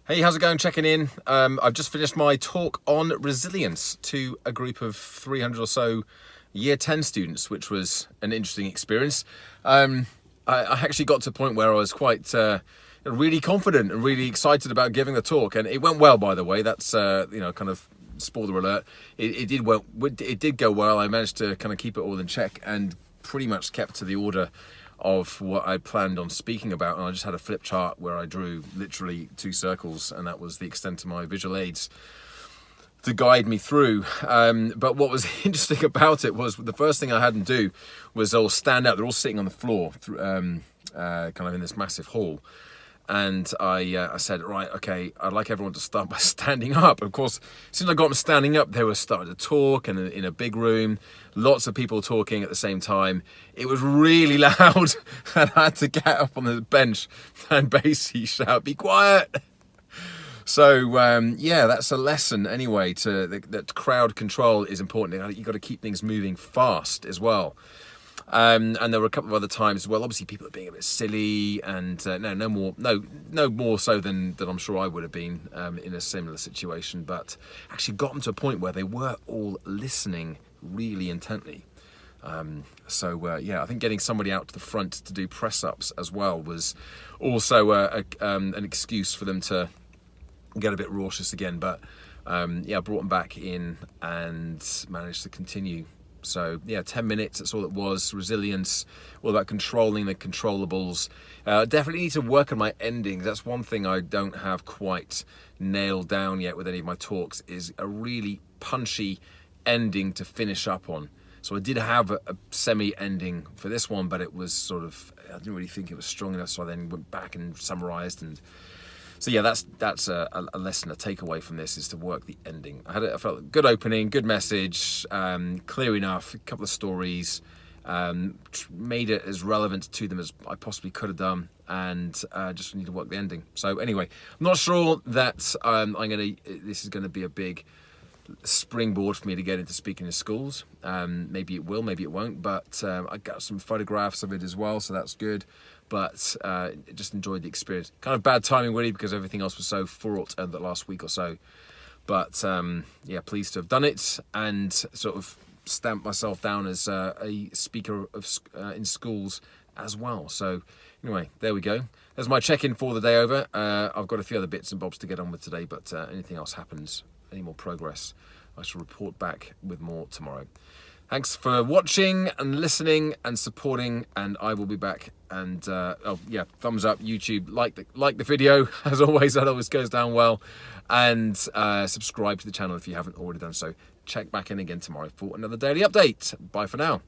Hey, how's it going? Checking in. I've just finished my talk on resilience to a group of 300 or so Year 10 students, which was an interesting experience. I actually got to a point where I was quite really confident and really excited about giving the talk, and it went well, by the way. That's kind of spoiler alert. It did go well. I managed to kind of keep it all in check and pretty much kept to the order of what I planned on speaking about, and I just had a flip chart where I drew literally 2 circles, and that was the extent of my visual aids to guide me through. But what was interesting about it was the first thing I had them do was all stand up. They're all sitting on the floor, kind of in this massive hall. And I said, right, okay, I'd like everyone to start by standing up. Of course, as soon as I got them standing up, they were starting to talk, and in a big room, lots of people talking at the same time. It was really loud, and I had to get up on the bench and basically shout, "Be quiet!" So yeah, that's a lesson anyway. That crowd control is important. You've got to keep things moving fast as well. And there were a couple of other times as well. Obviously, people are being a bit silly, and no more so than I'm sure I would have been in a similar situation. But actually, got them to a point where they were all listening really intently. Yeah, I think getting somebody out to the front to do press ups as well was also an excuse for them to get a bit raucous again. But yeah, brought them back in and managed to continue. So yeah, 10 minutes, that's all it was. Resilience, all about controlling the controllables. Definitely need to work on my endings. That's one thing I don't have quite nailed down yet with any of my talks, is a really punchy ending to finish up on. So I did have a semi-ending for this one, but it was sort of, I didn't really think it was strong enough, so I then went back and summarized. And so yeah, that's a lesson, a takeaway from this, is to work the ending. I felt a good opening, good message, clear enough, a couple of stories, made it as relevant to them as I possibly could have done, and just need to work the ending. So anyway, I'm not sure that this is gonna be a big springboard for me to get into speaking in schools. Maybe it will, maybe it won't, but I got some photographs of it as well, so that's good. But just enjoyed the experience. Kind of bad timing really, because everything else was so fraught the last week or so. But yeah, pleased to have done it and sort of stamped myself down as a speaker in schools as well. So anyway, there we go. There's my check-in for the day over. I've got a few other bits and bobs to get on with today, but anything else happens, any more progress, I shall report back with more tomorrow. Thanks for watching and listening and supporting, and I will be back. And oh yeah, thumbs up, YouTube, like the video, as always, that always goes down well. And subscribe to the channel if you haven't already done so. Check back in again tomorrow for another daily update. Bye for now.